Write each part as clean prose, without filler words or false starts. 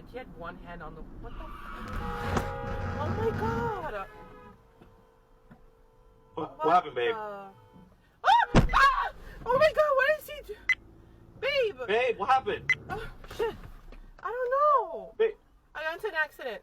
but he had one hand on the. What the? Oh my god! What happened, babe? Ah! Oh my god! What is he do? Babe! Babe, what happened? Oh shit! I don't know. Babe. I got into an accident.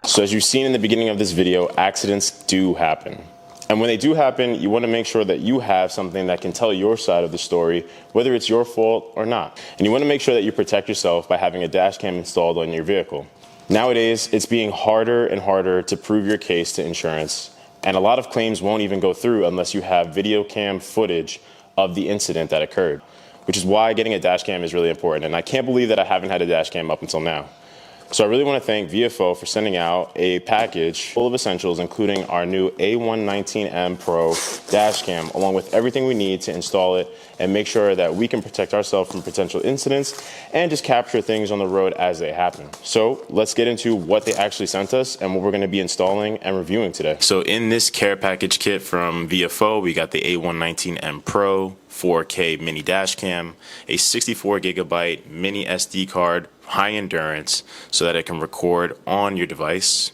So as you've seen in the beginning of this video, accidents do happen. And when they do happen, you want to make sure that you have something that can tell your side of the story, whether it's your fault or not. And you want to make sure that you protect yourself by having a dash cam installed on your vehicle. Nowadays, it's being harder and harder to prove your case to insurance, and a lot of claims won't even go through unless you have video cam footage of the incident that occurred, which is why getting a dash cam is really important. And I can't believe that I haven't had a dash cam up until now. So I really want to thank VIOFO for sending out a package full of essentials, including our new A119M Pro dash cam, along with everything we need to install it and make sure that we can protect ourselves from potential incidents and just capture things on the road as they happen. So let's get into what they actually sent us and what we're going to be installing and reviewing today. So in this care package kit from VIOFO, we got the A119M Pro 4K mini dash cam, a 64 gigabyte mini SD card, high endurance, so that it can record on your device,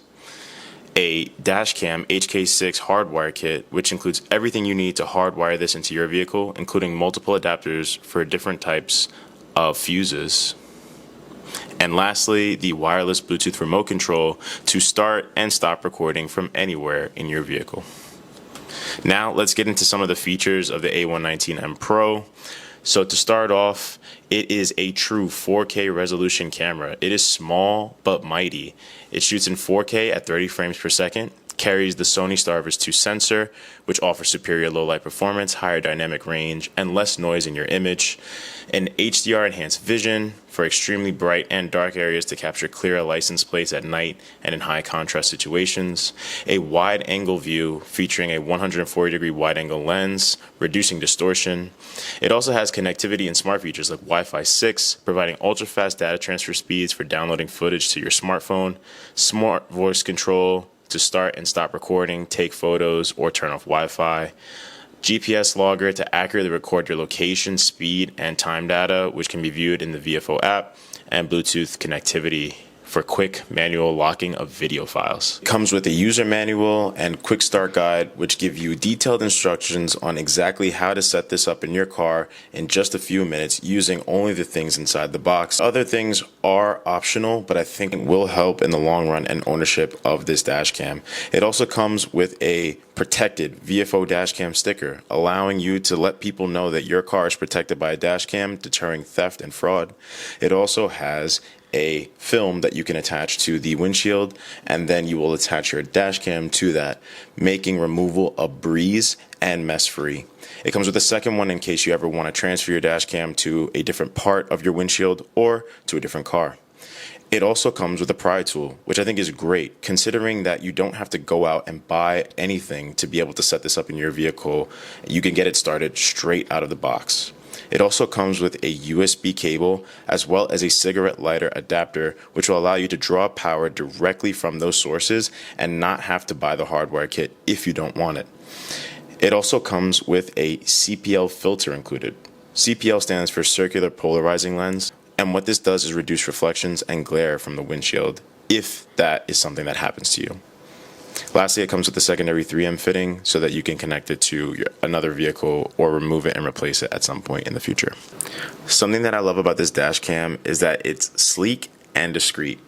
a dash cam HK6 hardwire kit, which includes everything you need to hardwire this into your vehicle, including multiple adapters for different types of fuses. And lastly, the wireless Bluetooth remote control to start and stop recording from anywhere in your vehicle. Now let's get into some of the features of the A119M Pro. So to start off, it is a true 4K resolution camera. It is small but mighty. It shoots in 4K at 30 frames per second, carries the Sony Starvis 2 sensor, which offers superior low light performance, higher dynamic range, and less noise in your image, an HDR enhanced vision for extremely bright and dark areas to capture clearer license plates at night and in high contrast situations, a wide angle view featuring a 140-degree wide angle lens, reducing distortion. It also has connectivity and smart features like Wi-Fi 6, providing ultra-fast data transfer speeds for downloading footage to your smartphone, smart voice control to start and stop recording, take photos, or turn off Wi-Fi, GPS logger to accurately record your location, speed, and time data, which can be viewed in the VIOFO app, and Bluetooth connectivity for quick manual locking of video files. It comes with a user manual and quick start guide, which give you detailed instructions on exactly how to set this up in your car in just a few minutes using only the things inside the box. Other things are optional, but I think it will help in the long run and ownership of this dash cam. It also comes with a protected VIOFO dash cam sticker, allowing you to let people know that your car is protected by a dash cam, deterring theft and fraud. It also has a film that you can attach to the windshield, and then you will attach your dash cam to that, making removal a breeze and mess free. It comes with a second one in case you ever want to transfer your dash cam to a different part of your windshield or to a different car. It also comes with a pry tool, which I think is great, considering that you don't have to go out and buy anything to be able to set this up in your vehicle. You can get it started straight out of the box. It also comes with a USB cable as well as a cigarette lighter adapter, which will allow you to draw power directly from those sources and not have to buy the hardware kit if you don't want it. It also comes with a CPL filter included. CPL stands for circular polarizing lens, and what this does is reduce reflections and glare from the windshield, if that is something that happens to you. Lastly, it comes with a secondary 3M fitting so that you can connect it to another vehicle or remove it and replace it at some point in the future. Something that I love about this dash cam is that it's sleek and discreet.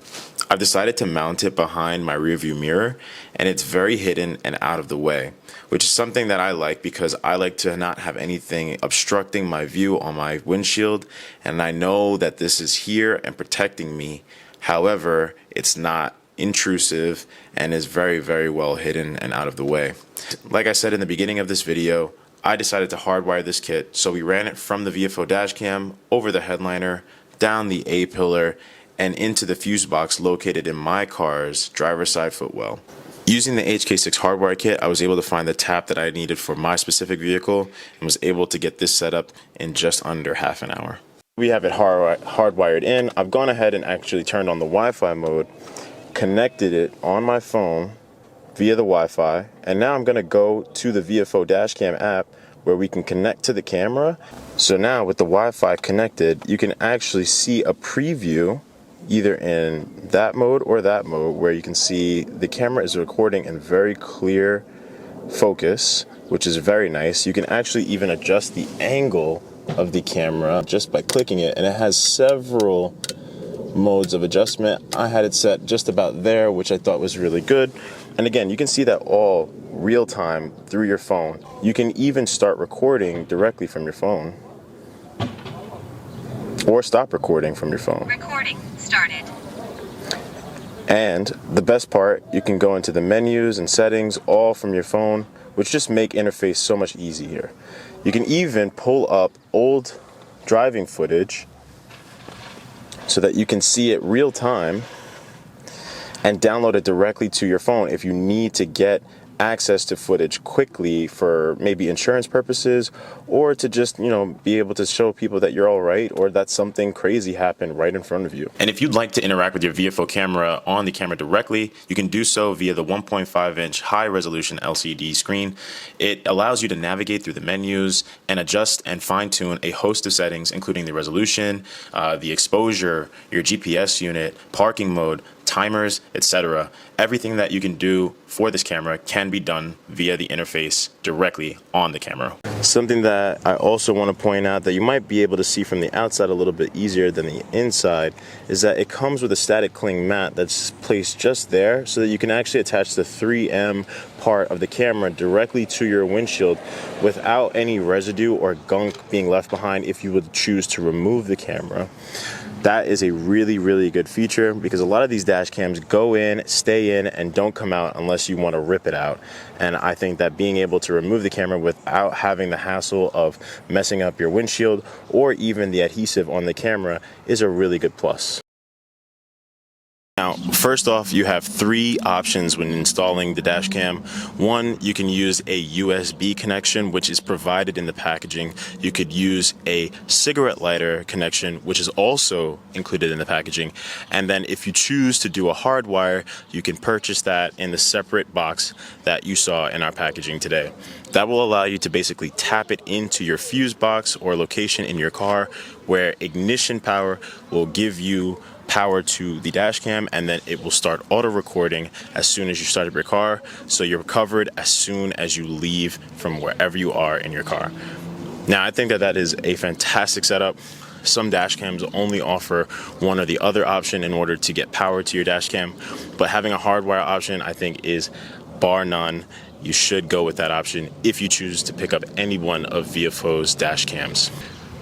I've decided to mount it behind my rearview mirror, and it's very hidden and out of the way, which is something that I like because I like to not have anything obstructing my view on my windshield, and I know that this is here and protecting me. However, it's not intrusive and is very, very well hidden and out of the way. Like I said in the beginning of this video, I decided to hardwire this kit, so we ran it from the VIOFO dash cam over the headliner, down the A-pillar, and into the fuse box located in my car's driver's side footwell. Using the HK6 hardwire kit, I was able to find the tap that I needed for my specific vehicle and was able to get this set up in just under half an hour. We have it hardwired in. I've gone ahead and actually turned on the Wi-Fi mode, connected it on my phone via the Wi-Fi, and now I'm going to go to the VIOFO dashcam app where we can connect to the camera. So now with the Wi-Fi connected, you can actually see a preview either in that mode or that mode, where you can see the camera is recording in very clear focus, which is very nice. You can actually even adjust the angle of the camera just by clicking it, and it has several modes of adjustment. I had it set just about there, which I thought was really good. And again, you can see that all real time through your phone. You can even start recording directly from your phone, or stop recording from your phone. Recording started. And the best part, you can go into the menus and settings all from your phone, which just make interface so much easier. You can even pull up old driving footage so that you can see it real time and download it directly to your phone if you need to get access to footage quickly for maybe insurance purposes, or to just, be able to show people that you're all right, or that something crazy happened right in front of you. And if you'd like to interact with your VIOFO camera on the camera directly, you can do so via the 1.5-inch high-resolution LCD screen. It allows you to navigate through the menus and adjust and fine-tune a host of settings, including the resolution, the exposure, your GPS unit, parking mode, timers, etc. Everything that you can do for this camera can be done via the interface directly on the camera. Something that I also want to point out that you might be able to see from the outside a little bit easier than the inside is that it comes with a static cling mat that's placed just there, so that you can actually attach the 3M part of the camera directly to your windshield without any residue or gunk being left behind if you would choose to remove the camera. That is a really, really good feature, because a lot of these dash cams go in, stay in, and don't come out unless you want to rip it out. And I think that being able to remove the camera without having the hassle of messing up your windshield or even the adhesive on the camera is a really good plus. Now, first off, you have three options when installing the dash cam. One, you can use a USB connection, which is provided in the packaging. You could use a cigarette lighter connection, which is also included in the packaging. And then if you choose to do a hard wire, you can purchase that in the separate box that you saw in our packaging today. That will allow you to basically tap it into your fuse box or location in your car, where ignition power will give you power to the dash cam, and then it will start auto recording as soon as you start up your car, so you're covered as soon as you leave from wherever you are in your car. Now, I think that is a fantastic setup. Some dash cams only offer one or the other option in order to get power to your dash cam, but having a hardwire option, I think, is bar none. You should go with that option if you choose to pick up any one of VIOFO's dash cams.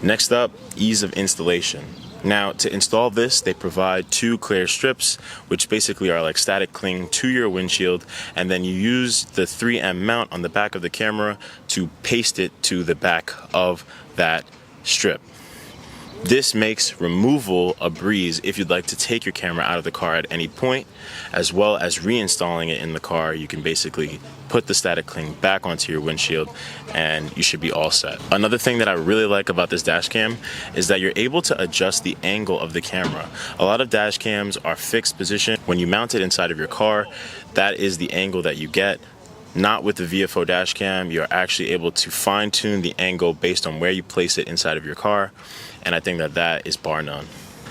Next up, ease of installation. Now, to install this, they provide two clear strips, which basically are like static cling to your windshield, and then you use the 3M mount on the back of the camera to paste it to the back of that strip. This makes removal a breeze if you'd like to take your camera out of the car at any point, as well as reinstalling it in the car. You can basically put the static cling back onto your windshield and you should be all set. Another thing that I really like about this dash cam is that you're able to adjust the angle of the camera. A lot of dash cams are fixed position. When you mount it inside of your car, that is the angle that you get. Not with the VIOFO dash cam. You're actually able to fine tune the angle based on where you place it inside of your car, and I think that is bar none.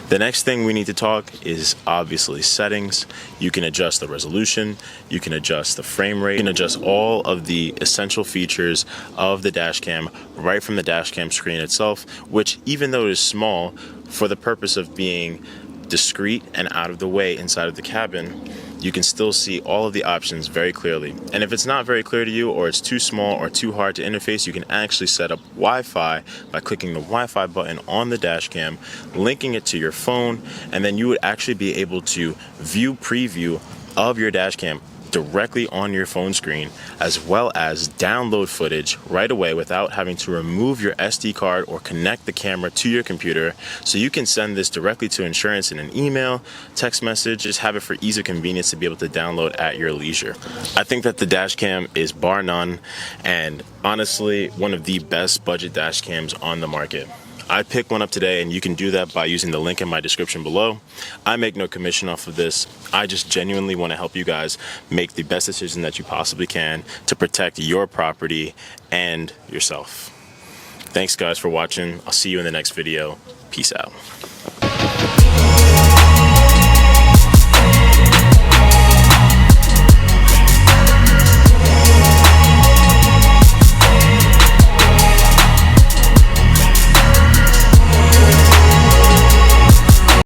The next thing we need to talk is obviously settings. You can adjust the resolution, you can adjust the frame rate, you can adjust all of the essential features of the dash cam right from the dash cam screen itself, which, even though it is small, for the purpose of being discreet and out of the way inside of the cabin, you can still see all of the options very clearly. And if it's not very clear to you, or it's too small or too hard to interface, you can actually set up Wi-Fi by clicking the Wi-Fi button on the dash cam, linking it to your phone, and then you would actually be able to view preview of your dash cam directly on your phone screen, as well as download footage right away without having to remove your SD card or connect the camera to your computer. So you can send this directly to insurance in an email, text message, just have it for ease of convenience to be able to download at your leisure. I think that the dash cam is bar none, and honestly one of the best budget dash cams on the market. I picked one up today, and you can do that by using the link in my description below. I make no commission off of this. I just genuinely want to help you guys make the best decision that you possibly can to protect your property and yourself. Thanks guys for watching. I'll see you in the next video. Peace out.